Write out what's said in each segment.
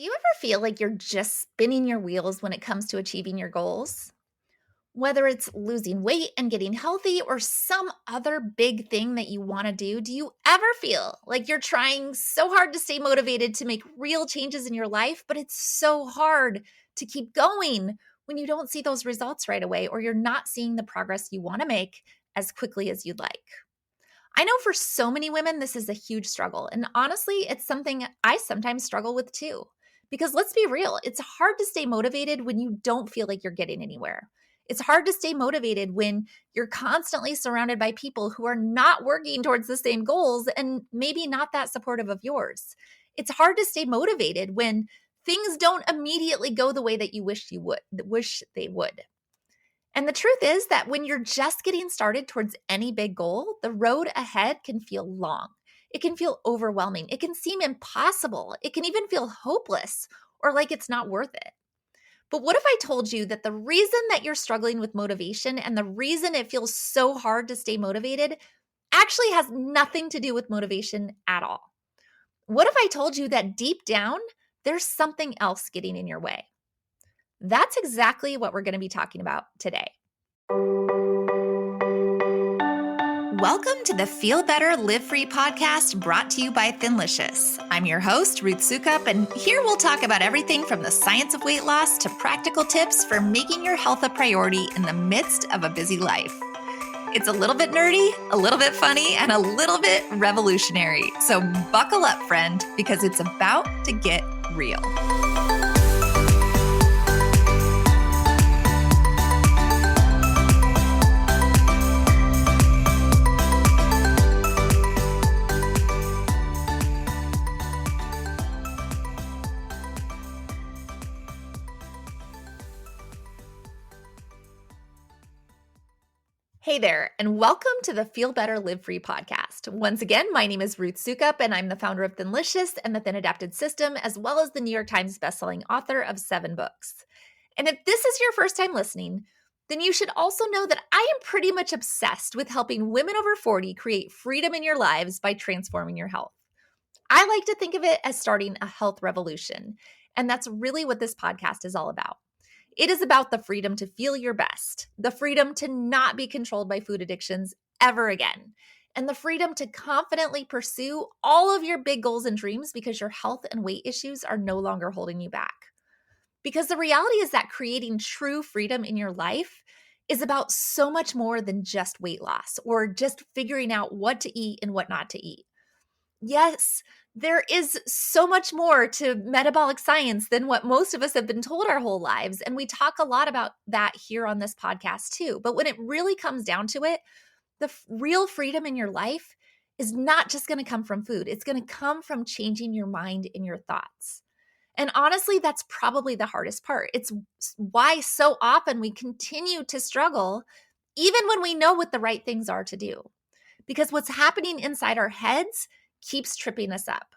Do you ever feel like you're just spinning your wheels when it comes to achieving your goals? Whether it's losing weight and getting healthy or some other big thing that you want to do you ever feel like you're trying so hard to stay motivated to make real changes in your life, but it's so hard to keep going when you don't see those results right away or you're not seeing the progress you want to make as quickly as you'd like? I know for so many women, this is a huge struggle. And honestly, it's something I sometimes struggle with too. Because let's be real, it's hard to stay motivated when you don't feel like you're getting anywhere. It's hard to stay motivated when you're constantly surrounded by people who are not working towards the same goals and maybe not that supportive of yours. It's hard to stay motivated when things don't immediately go the way that you wish they would. And the truth is that when you're just getting started towards any big goal, the road ahead can feel long. It can feel overwhelming. It can seem impossible. It can even feel hopeless or like it's not worth it. But what if I told you that the reason that you're struggling with motivation and the reason it feels so hard to stay motivated actually has nothing to do with motivation at all? What if I told you that deep down, there's something else getting in your way? That's exactly what we're going to be talking about today. Welcome to the Feel Better, Live Free podcast brought to you by Thinlicious. I'm your host, Ruth Soukup, and here we'll talk about everything from the science of weight loss to practical tips for making your health a priority in the midst of a busy life. It's a little bit nerdy, a little bit funny, and a little bit revolutionary. So buckle up, friend, because it's about to get real. Hey there, and welcome to the Feel Better, Live Free podcast. Once again, my name is Ruth Soukup, and I'm the founder of Thinlicious and the Thin Adapted System, as well as the New York Times bestselling author of 7 books. And if this is your first time listening, then you should also know that I am pretty much obsessed with helping women over 40 create freedom in your lives by transforming your health. I like to think of it as starting a health revolution, and that's really what this podcast is all about. It is about the freedom to feel your best, the freedom to not be controlled by food addictions ever again, and the freedom to confidently pursue all of your big goals and dreams because your health and weight issues are no longer holding you back. Because the reality is that creating true freedom in your life is about so much more than just weight loss or just figuring out what to eat and what not to eat. Yes, there is so much more to metabolic science than what most of us have been told our whole lives. And we talk a lot about that here on this podcast too. But when it really comes down to it, the real freedom in your life is not just going to come from food. It's going to come from changing your mind and your thoughts. And honestly, that's probably the hardest part. It's why so often we continue to struggle, even when we know what the right things are to do. Because what's happening inside our heads keeps tripping us up.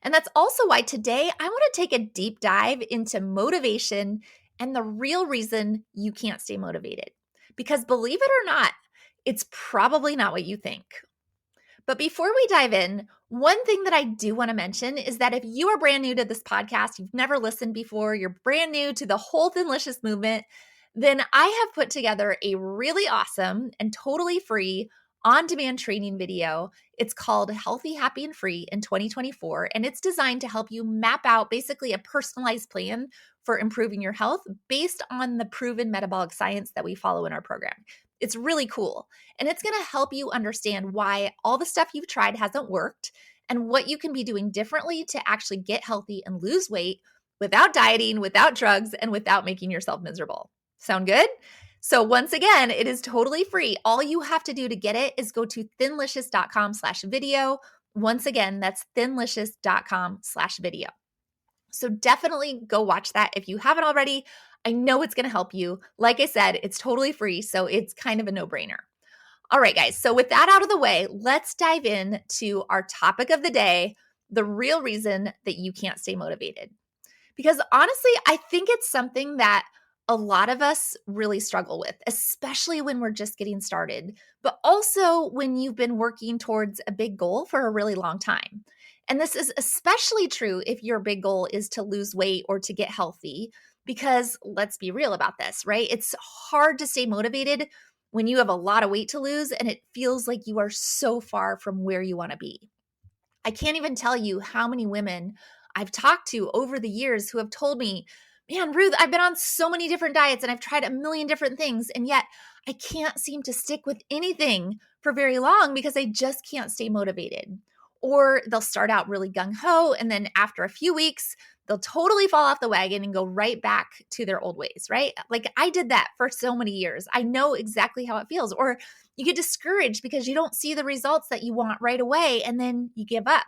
And that's also why today I want to take a deep dive into motivation and the real reason you can't stay motivated. Because believe it or not, it's probably not what you think. But before we dive in, one thing that I do want to mention is that if you are brand new to this podcast, you've never listened before, you're brand new to the whole Thinlicious movement, then I have put together a really awesome and totally free on-demand training video. It's called Healthy, Happy, and Free in 2024, and it's designed to help you map out basically a personalized plan for improving your health based on the proven metabolic science that we follow in our program. It's really cool, and it's going to help you understand why all the stuff you've tried hasn't worked and what you can be doing differently to actually get healthy and lose weight without dieting, without drugs, and without making yourself miserable. Sound good? So once again, it is totally free. All you have to do to get it is go to thinlicious.com/video. Once again, that's thinlicious.com/video. So definitely go watch that if you haven't already. I know it's going to help you. Like I said, it's totally free, so it's kind of a no-brainer. All right, guys. So with that out of the way, let's dive in to our topic of the day, the real reason that you can't stay motivated. Because honestly, I think it's something that a lot of us really struggle with, especially when we're just getting started, but also when you've been working towards a big goal for a really long time. And this is especially true if your big goal is to lose weight or to get healthy, because let's be real about this, right? It's hard to stay motivated when you have a lot of weight to lose and it feels like you are so far from where you want to be. I can't even tell you how many women I've talked to over the years who have told me, man, Ruth, I've been on so many different diets and I've tried a million different things, and yet I can't seem to stick with anything for very long because I just can't stay motivated. Or they'll start out really gung ho, and then after a few weeks, they'll totally fall off the wagon and go right back to their old ways, right? Like I did that for so many years. I know exactly how it feels. Or you get discouraged because you don't see the results that you want right away, and then you give up.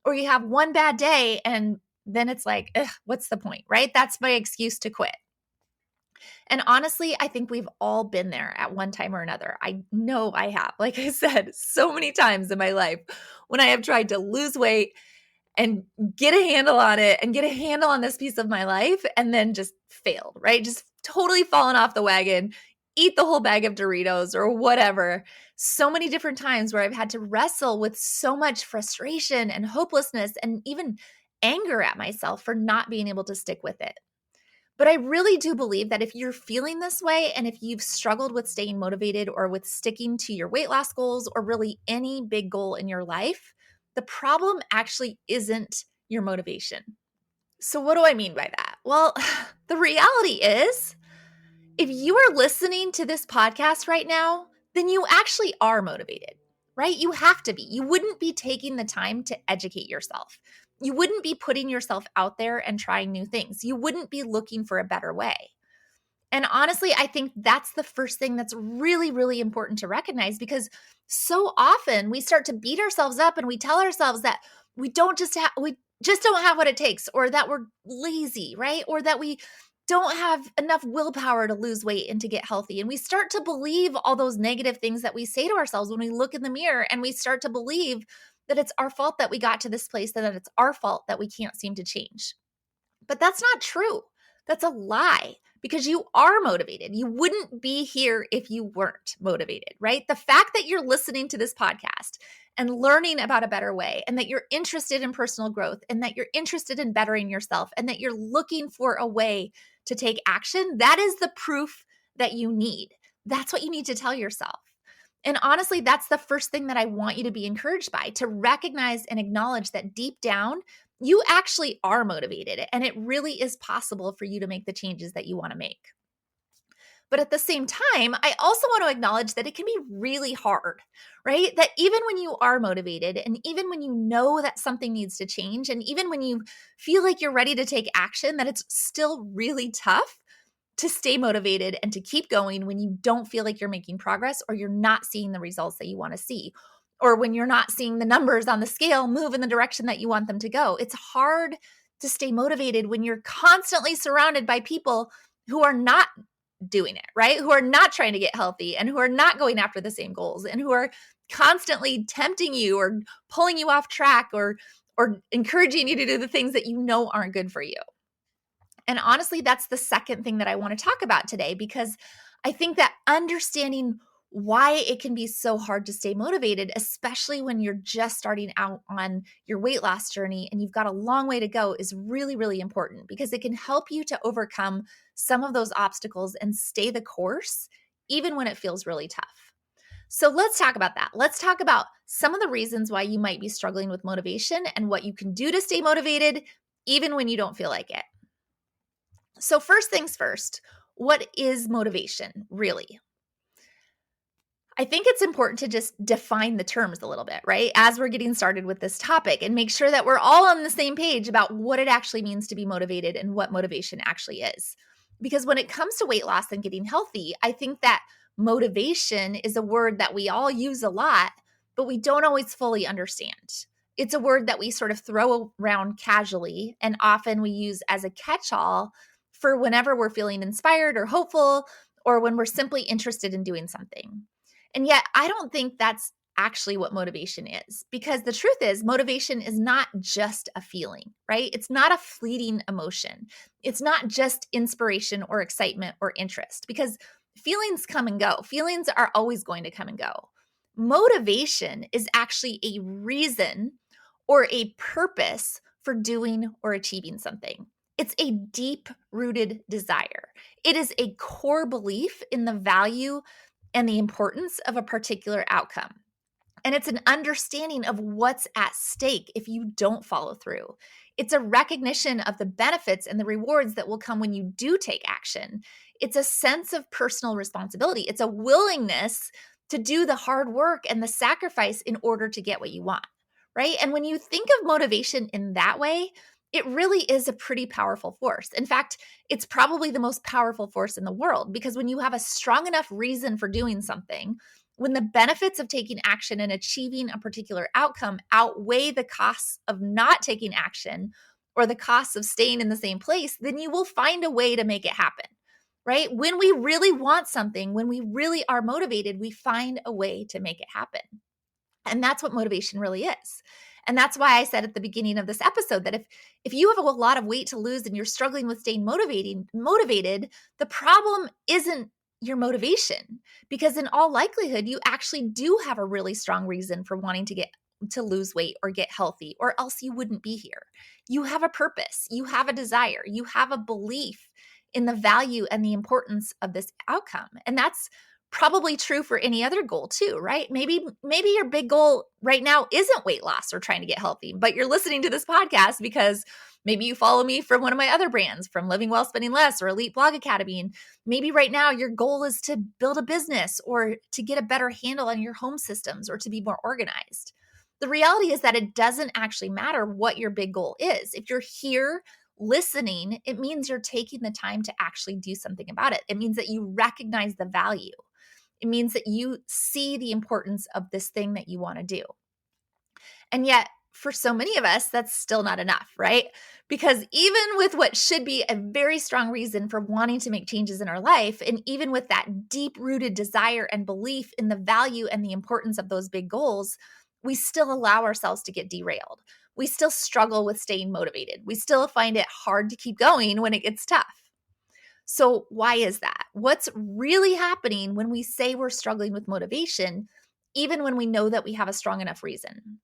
Or you have one bad day and then it's like, ugh, what's the point, right? That's my excuse to quit. And honestly, I think we've all been there at one time or another. I know I have, like I said, so many times in my life when I have tried to lose weight and get a handle on it and get a handle on this piece of my life and then just failed, right? Just totally fallen off the wagon, eat the whole bag of Doritos or whatever. So many different times where I've had to wrestle with so much frustration and hopelessness and even anger at myself for not being able to stick with it. But I really do believe that if you're feeling this way and if you've struggled with staying motivated or with sticking to your weight loss goals or really any big goal in your life, the problem actually isn't your motivation. So, what do I mean by that? Well, the reality is, if you are listening to this podcast right now, then you actually are motivated, right? You have to be. You wouldn't be taking the time to educate yourself. You wouldn't be putting yourself out there and trying new things. You wouldn't be looking for a better way. And honestly, I think that's the first thing that's really, really important to recognize, because so often we start to beat ourselves up and we tell ourselves that we just don't have what it takes, or that we're lazy, right? Or that we don't have enough willpower to lose weight and to get healthy. And we start to believe all those negative things that we say to ourselves when we look in the mirror, and we start to believe that it's our fault that we got to this place and that it's our fault that we can't seem to change. But that's not true. That's a lie, because you are motivated. You wouldn't be here if you weren't motivated, right? The fact that you're listening to this podcast and learning about a better way, and that you're interested in personal growth, and that you're interested in bettering yourself, and that you're looking for a way to take action, that is the proof that you need. That's what you need to tell yourself. And honestly, that's the first thing that I want you to be encouraged by, to recognize and acknowledge that deep down, you actually are motivated, and it really is possible for you to make the changes that you want to make. But at the same time, I also want to acknowledge that it can be really hard, right? That even when you are motivated, and even when you know that something needs to change, and even when you feel like you're ready to take action, that it's still really tough to stay motivated and to keep going when you don't feel like you're making progress, or you're not seeing the results that you want to see, or when you're not seeing the numbers on the scale move in the direction that you want them to go. It's hard to stay motivated when you're constantly surrounded by people who are not doing it, right? Who are not trying to get healthy, and who are not going after the same goals, and who are constantly tempting you or pulling you off track, or encouraging you to do the things that you know aren't good for you. And honestly, that's the second thing that I want to talk about today, because I think that understanding why it can be so hard to stay motivated, especially when you're just starting out on your weight loss journey and you've got a long way to go, is really, really important, because it can help you to overcome some of those obstacles and stay the course, even when it feels really tough. So let's talk about that. Let's talk about some of the reasons why you might be struggling with motivation and what you can do to stay motivated, even when you don't feel like it. So first things first, what is motivation really? I think it's important to just define the terms a little bit, right? As we're getting started with this topic, and make sure that we're all on the same page about what it actually means to be motivated and what motivation actually is. Because when it comes to weight loss and getting healthy, I think that motivation is a word that we all use a lot, but we don't always fully understand. It's a word that we sort of throw around casually, and often we use as a catch-all for whenever we're feeling inspired or hopeful, or when we're simply interested in doing something. And yet, I don't think that's actually what motivation is, because the truth is, motivation is not just a feeling, right? It's not a fleeting emotion. It's not just inspiration or excitement or interest, because feelings come and go. Feelings are always going to come and go. Motivation is actually a reason or a purpose for doing or achieving something. It's a deep-rooted desire. It is a core belief in the value and the importance of a particular outcome. And it's an understanding of what's at stake if you don't follow through. It's a recognition of the benefits and the rewards that will come when you do take action. It's a sense of personal responsibility. It's a willingness to do the hard work and the sacrifice in order to get what you want, right? And when you think of motivation in that way, it really is a pretty powerful force. In fact, it's probably the most powerful force in the world, because when you have a strong enough reason for doing something, when the benefits of taking action and achieving a particular outcome outweigh the costs of not taking action or the costs of staying in the same place, then you will find a way to make it happen, right? When we really want something, when we really are motivated, we find a way to make it happen. And that's what motivation really is. And that's why I said at the beginning of this episode that if you have a lot of weight to lose and you're struggling with staying motivated, the problem isn't your motivation, because in all likelihood, you actually do have a really strong reason for wanting to lose weight or get healthy, or else you wouldn't be here. You have a purpose, you have a desire, you have a belief in the value and the importance of this outcome. And that's probably true for any other goal too, right? Maybe your big goal right now isn't weight loss or trying to get healthy, but you're listening to this podcast because maybe you follow me from one of my other brands, from Living Well, Spending Less or Elite Blog Academy. And maybe right now your goal is to build a business or to get a better handle on your home systems or to be more organized. The reality is that it doesn't actually matter what your big goal is. If you're here listening, it means you're taking the time to actually do something about it. It means that you recognize the value. It means that you see the importance of this thing that you want to do. And yet, for so many of us, that's still not enough, right? Because even with what should be a very strong reason for wanting to make changes in our life, and even with that deep-rooted desire and belief in the value and the importance of those big goals, we still allow ourselves to get derailed. We still struggle with staying motivated. We still find it hard to keep going when it gets tough. So why is that? What's really happening when we say we're struggling with motivation, even when we know that we have a strong enough reason?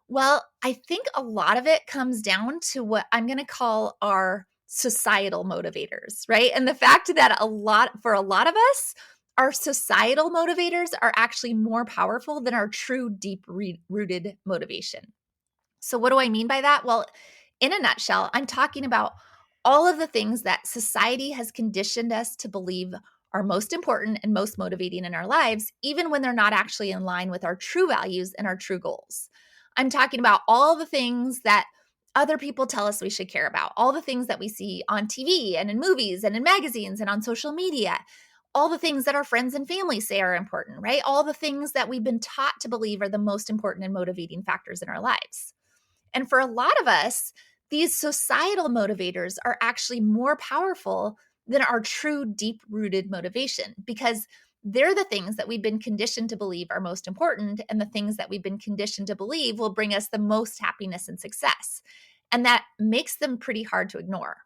Well, I think a lot of it comes down to what I'm going to call our societal motivators, right? And the fact that for a lot of us, our societal motivators are actually more powerful than our true deep-rooted motivation. So what do I mean by that? Well, in a nutshell, I'm talking about all of the things that society has conditioned us to believe are most important and most motivating in our lives, even when they're not actually in line with our true values and our true goals. I'm talking about all the things that other people tell us we should care about, all the things that we see on TV and in movies and in magazines and on social media, all the things that our friends and family say are important, right? All the things that we've been taught to believe are the most important and motivating factors in our lives. And for a lot of us, these societal motivators are actually more powerful than our true deep-rooted motivation, because they're the things that we've been conditioned to believe are most important, and the things that we've been conditioned to believe will bring us the most happiness and success. And that makes them pretty hard to ignore.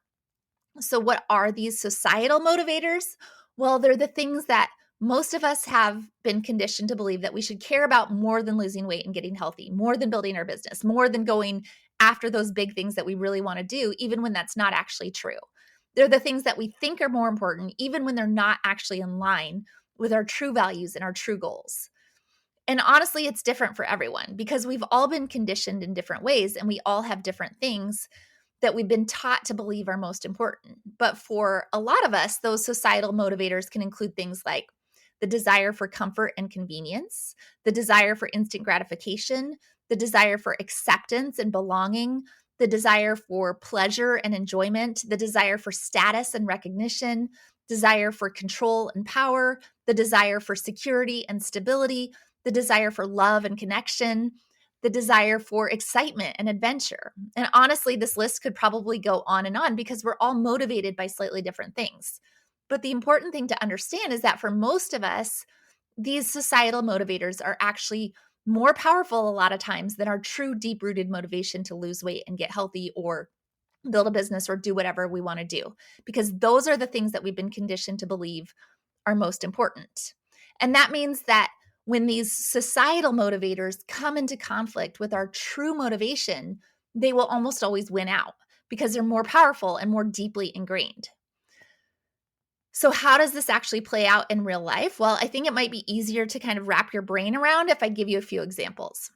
So what are these societal motivators? Well, they're the things that most of us have been conditioned to believe that we should care about more than losing weight and getting healthy, more than building our business, more than going after those big things that we really want to do, even when that's not actually true. They're the things that we think are more important, even when they're not actually in line with our true values and our true goals. And honestly, it's different for everyone, because we've all been conditioned in different ways, and we all have different things that we've been taught to believe are most important. But for a lot of us, those societal motivators can include things like the desire for comfort and convenience, the desire for instant gratification, the desire for acceptance and belonging, the desire for pleasure and enjoyment, the desire for status and recognition, desire for control and power, the desire for security and stability, the desire for love and connection, the desire for excitement and adventure. And honestly, this list could probably go on and on, because we're all motivated by slightly different things. But the important thing to understand is that for most of us, these societal motivators are actually more powerful a lot of times than our true deep-rooted motivation to lose weight and get healthy or build a business or do whatever we want to do, because those are the things that we've been conditioned to believe are most important. And that means that when these societal motivators come into conflict with our true motivation, they will almost always win out because they're more powerful and more deeply ingrained. So, how does this actually play out in real life? Well, I think it might be easier to kind of wrap your brain around if I give you a few examples.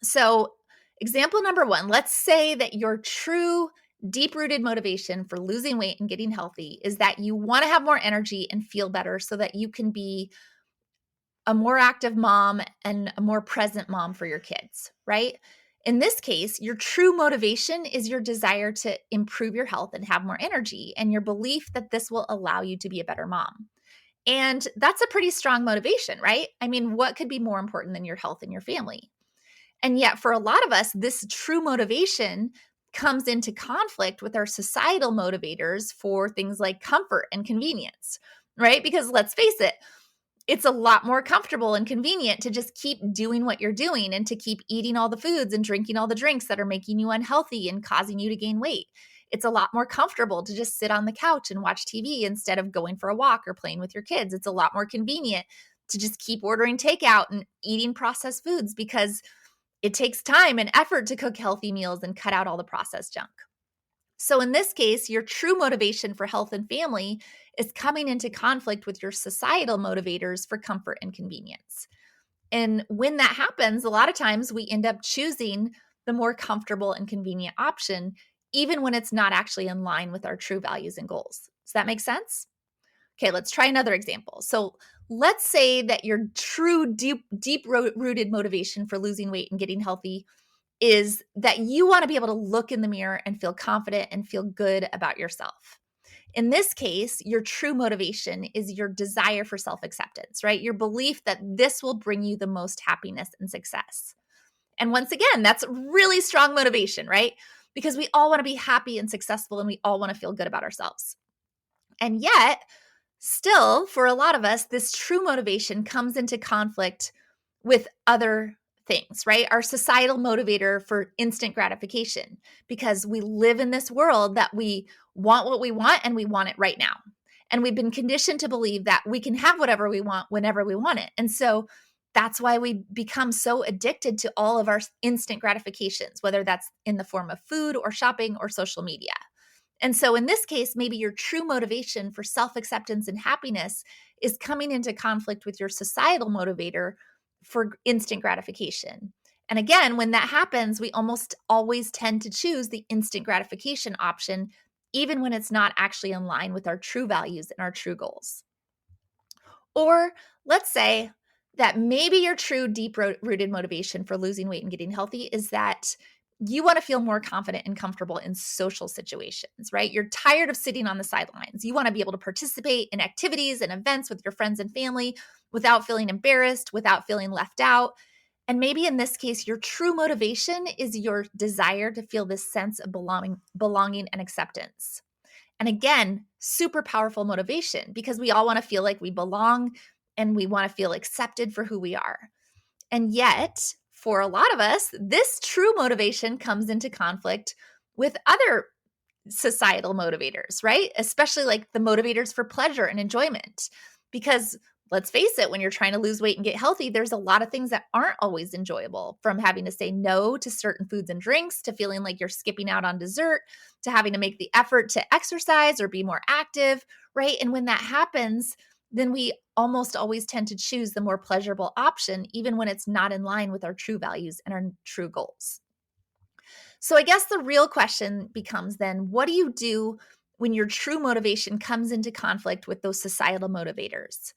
So, example number one, let's say that your true deep rooted motivation for losing weight and getting healthy is that you want to have more energy and feel better so that you can be a more active mom and a more present mom for your kids, right? In this case, your true motivation is your desire to improve your health and have more energy, and your belief that this will allow you to be a better mom. And that's a pretty strong motivation, right? I mean, what could be more important than your health and your family? And yet, for a lot of us, this true motivation comes into conflict with our societal motivators for things like comfort and convenience, right? Because let's face it, it's a lot more comfortable and convenient to just keep doing what you're doing and to keep eating all the foods and drinking all the drinks that are making you unhealthy and causing you to gain weight. It's a lot more comfortable to just sit on the couch and watch TV instead of going for a walk or playing with your kids. It's a lot more convenient to just keep ordering takeout and eating processed foods because it takes time and effort to cook healthy meals and cut out all the processed junk. So, in this case, your true motivation for health and family is coming into conflict with your societal motivators for comfort and convenience. And when that happens, a lot of times we end up choosing the more comfortable and convenient option, even when it's not actually in line with our true values and goals. Does that make sense? Okay, let's try another example. So, let's say that your true deep rooted motivation for losing weight and getting healthy is that you want to be able to look in the mirror and feel confident and feel good about yourself. In this case, your true motivation is your desire for self acceptance, right? Your belief that this will bring you the most happiness and success. And once again, that's really strong motivation, right? Because we all want to be happy and successful and we all want to feel good about ourselves. And yet, still, for a lot of us, this true motivation comes into conflict with other things, right? Our societal motivator for instant gratification, because we live in this world that we want what we want and we want it right now. And we've been conditioned to believe that we can have whatever we want whenever we want it. And so that's why we become so addicted to all of our instant gratifications, whether that's in the form of food or shopping or social media. And so in this case, maybe your true motivation for self-acceptance and happiness is coming into conflict with your societal motivator for instant gratification. And again, when that happens, we almost always tend to choose the instant gratification option, even when it's not actually in line with our true values and our true goals. Or let's say that maybe your true deep rooted motivation for losing weight and getting healthy is that you want to feel more confident and comfortable in social situations, right? You're tired of sitting on the sidelines. You want to be able to participate in activities and events with your friends and family without feeling embarrassed, without feeling left out. And maybe in this case, your true motivation is your desire to feel this sense of belonging and acceptance. And again, super powerful motivation because we all want to feel like we belong and we want to feel accepted for who we are. And yet, for a lot of us, this true motivation comes into conflict with other societal motivators, right? Especially like the motivators for pleasure and enjoyment. Because let's face it, when you're trying to lose weight and get healthy, there's a lot of things that aren't always enjoyable, from having to say no to certain foods and drinks, to feeling like you're skipping out on dessert, to having to make the effort to exercise or be more active, right? And when that happens, then we almost always tend to choose the more pleasurable option, even when it's not in line with our true values and our true goals. So I guess the real question becomes then, what do you do when your true motivation comes into conflict with those societal motivators?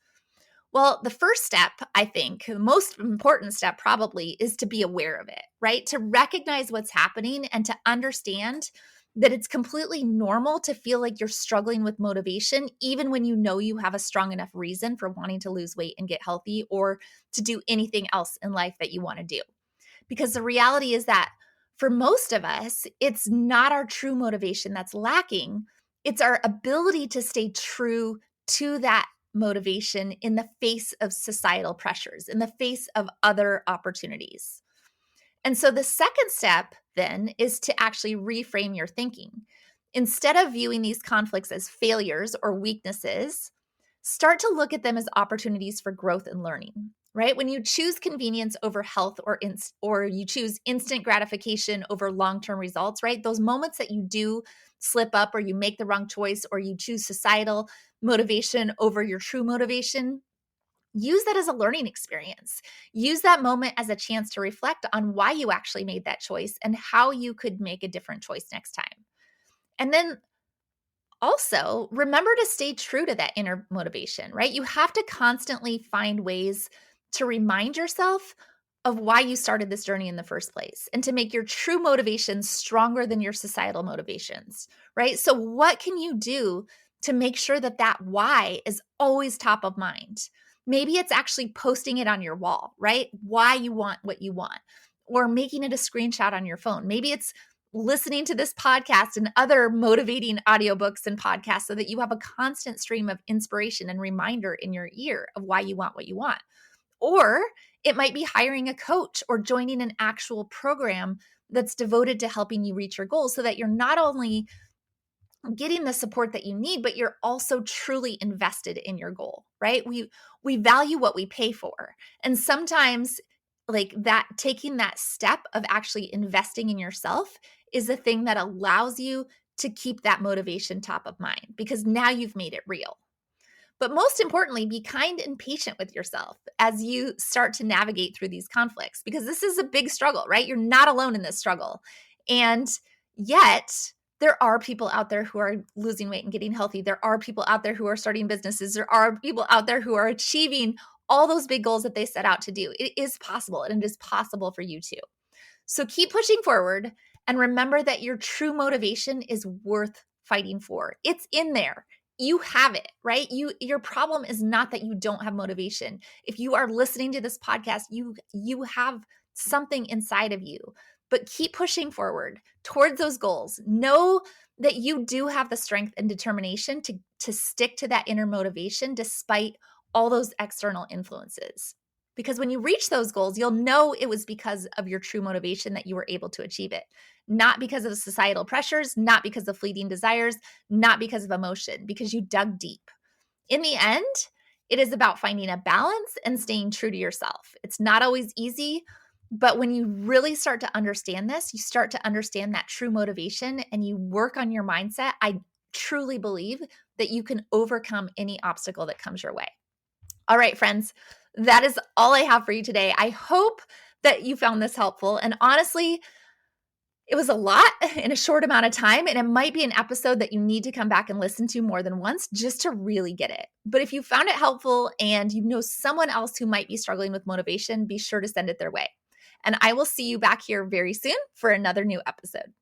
Well, the first step, I think, the most important step probably, is to be aware of it, right? To recognize what's happening and to understand that it's completely normal to feel like you're struggling with motivation, even when you know you have a strong enough reason for wanting to lose weight and get healthy or to do anything else in life that you want to do. Because the reality is that for most of us, it's not our true motivation that's lacking. It's our ability to stay true to that motivation in the face of societal pressures, in the face of other opportunities. And so the second step then is to actually reframe your thinking. Instead of viewing these conflicts as failures or weaknesses, start to look at them as opportunities for growth and learning. right? When you choose convenience over health or you choose instant gratification over long-term results, right? Those moments that you do slip up or you make the wrong choice or you choose societal motivation over your true motivation, use that as a learning experience. Use that moment as a chance to reflect on why you actually made that choice and how you could make a different choice next time. And then also, remember to stay true to that inner motivation, right? You have to constantly find ways to remind yourself of why you started this journey in the first place and to make your true motivations stronger than your societal motivations, right? So, what can you do to make sure that that why is always top of mind? Maybe it's actually posting it on your wall, right? Why you want what you want, or making it a screenshot on your phone. Maybe it's listening to this podcast and other motivating audiobooks and podcasts so that you have a constant stream of inspiration and reminder in your ear of why you want what you want. Or it might be hiring a coach or joining an actual program that's devoted to helping you reach your goals so that you're not only getting the support that you need, but you're also truly invested in your goal, right? We value what we pay for. And sometimes like that taking that step of actually investing in yourself is the thing that allows you to keep that motivation top of mind because now you've made it real. But most importantly, be kind and patient with yourself as you start to navigate through these conflicts because this is a big struggle, right? You're not alone in this struggle. And yet, there are people out there who are losing weight and getting healthy. There are people out there who are starting businesses. There are people out there who are achieving all those big goals that they set out to do. It is possible, and it is possible for you too. So keep pushing forward and remember that your true motivation is worth fighting for. It's in there. You have it, right? Your problem is not that you don't have motivation. If you are listening to this podcast, you have something inside of you. But keep pushing forward towards those goals. Know that you do have the strength and determination to stick to that inner motivation despite all those external influences. Because when you reach those goals, you'll know it was because of your true motivation that you were able to achieve it, not because of societal pressures, not because of fleeting desires, not because of emotion, because you dug deep. In the end, it is about finding a balance and staying true to yourself. It's not always easy, but when you really start to understand this, you start to understand that true motivation and you work on your mindset, I truly believe that you can overcome any obstacle that comes your way. All right, friends, that is all I have for you today. I hope that you found this helpful. And honestly, it was a lot in a short amount of time, and it might be an episode that you need to come back and listen to more than once just to really get it. But if you found it helpful and you know someone else who might be struggling with motivation, be sure to send it their way. And I will see you back here very soon for another new episode.